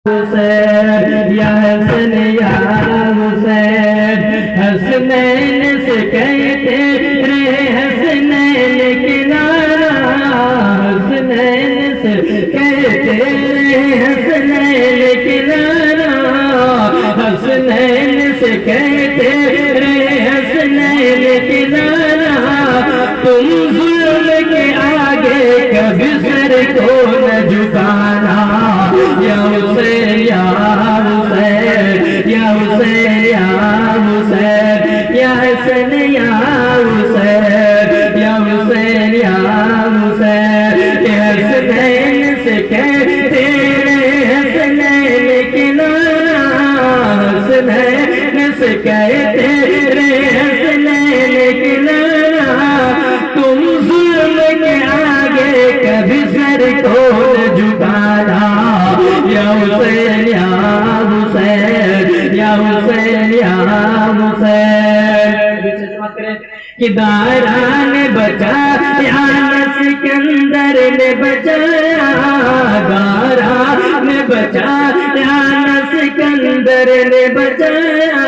حسین یا حسن یا حسین، حسنین سے کہتے رے حسنین کنارہ، حسنین سے کہتے رے حسنین کنارہ، حسنین سے کہتے رے حسنین کنارہ، تم ظلم کے آگے کبھی سر کو نہ جھکانا، یا حسین یا حسین یا حسین یا حسین یا حسن یا حسین یا حسین یا حسین، حسنین سے کہتے رے حسنین کنارہ، حسنین سے کہتے رے حسنین کنارہ، تم ظلم کے آگے کبھی سر کو نہ جھکانا، یا حسین یا حسین یا حسین یا حسین، کہ دارا نے بچایا نہ سکندر نے بچایا، دارا نے بچایا نہ سکندر نے بچایا،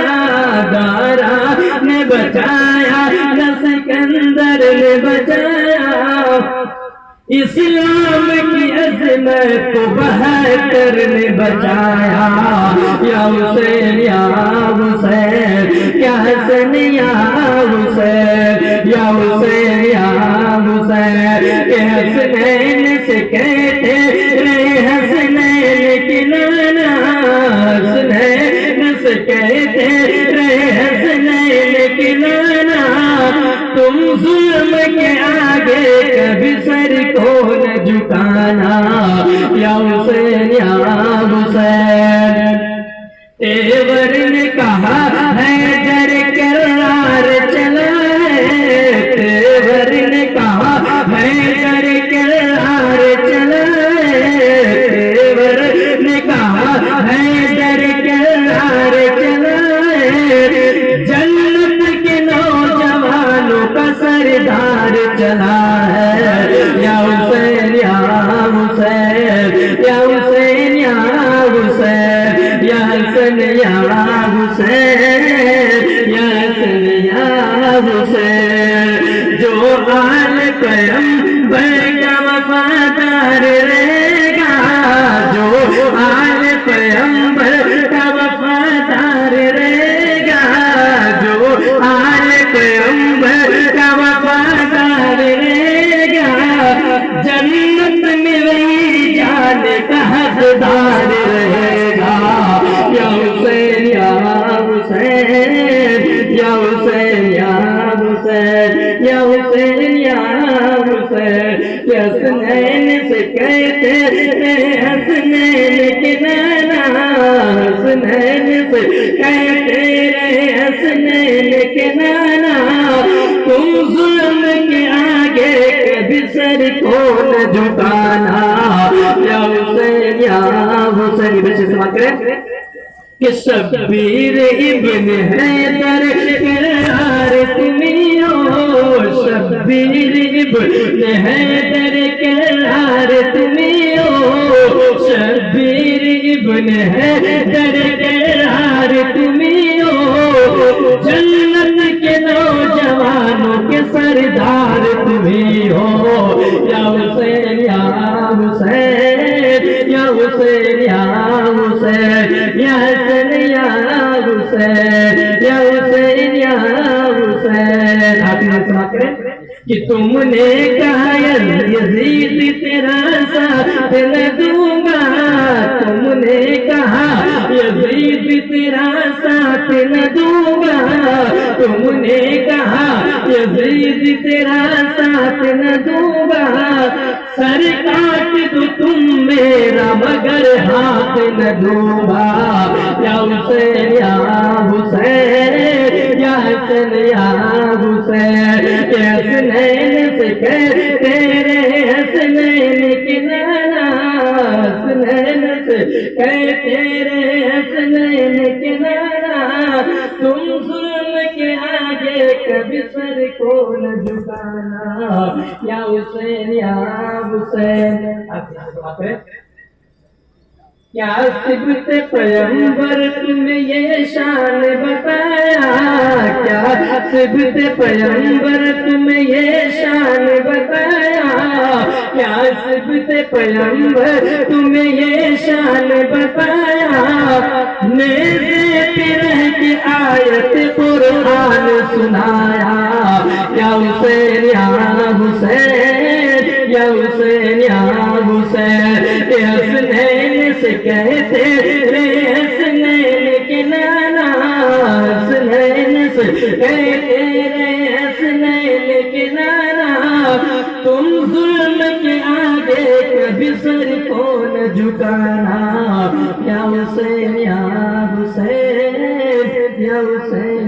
دارا نے بچایا نہ سکندر نے بچایا، اسلام کی عظمت کو بہتر نے بچایا، یا حسین یا حسین یا حسن یا حسین یا حسین یا حسین، حسنین سے کہتے رے حسنین کنارہ، حسنین سے کہتے رے حسنین کنارہ، تم ظلم کے آگے کبھی سر کو نہ جھکانا، یا حسین یا حسین، تیور نے کہا ہے در کرار چلا ہے، تیور نے کہا ہے در کرار چلا ہے، تیور نے کہا ہے در کرار چلا ہے، جنت کے نوجوانوں کا سردار چلا ہے، یا حسین یا حسین یا حسین یا حسین یا حسن یا حسین یا حسن یا حسین، جو آل پیغمبر کا وفادار رہے گا، جو آل پیغمبر کا وفادار رہے گا، جو آل پیغمبر کا وفادار رہے گا، جنت میں وہی جانے کا حقدار رہے گا، یا حسین یا حسین یا حسین یا حسین یا حسین یا حسین، حسنین سے کہتے رے حسنین کنارہ، حسنین سے کہتے رے حسنین کنارہ، تم ظلم کے آگے کبھی سر کو نہ جھکانا، یا حسین یا حسین، بچے سماعت کریں کہ شبیر ابن حیدر کرار تمہیں ہو، شبیر ابن حیدر کرار تمہیں ہو، شبیر ابن حیدر کرار تمہیں ہو، جنت کے نوجوانوں کے سردار تمہیں ہو، یا حسین یا حسین یا حسین یا حسین یا حسن یا حسین یا حسین یا حسین، آپ نے سماعت کریں کہ تم نے کہا یزید تیرا ساتھ نہ دوں گا، تم نے کہا یزید تیرا ساتھ نہ دوں گا، تم نے کہا یزید تیرا ساتھ نہ دوں گا، سر کاٹ دو تم میرا مگر ہاتھ نہ دوں گا، یا حسین یا حسین یا حسن یا حسین، حسنین سے کہتے رے حسنین کنارہ، حسنین سے کہتے رے حسنین کنارہ، تم ظلم کے آگے کبھی سر کو نہ جھکانا، یا حسین یا حسین، کیا صفت پیغمبر تمہیں یہ شان بتایا، کیا صفت پیغمبر تمہیں یہ شان بتایا، کیا صفت پیغمبر تمہیں یہ شان بتایا، نیزے پہ رہ کے آیت قرآن سنایا، یا حسین یا حسین یا حسین یا حسین، حسنین سے کہتے رے حسنین کے نانا، حسنین سے کہتے رے حسنین کے نانا، تم ظلم کے آگے کبھی سر کو نہ جھکانا، یا حسین یا حسین یا حسین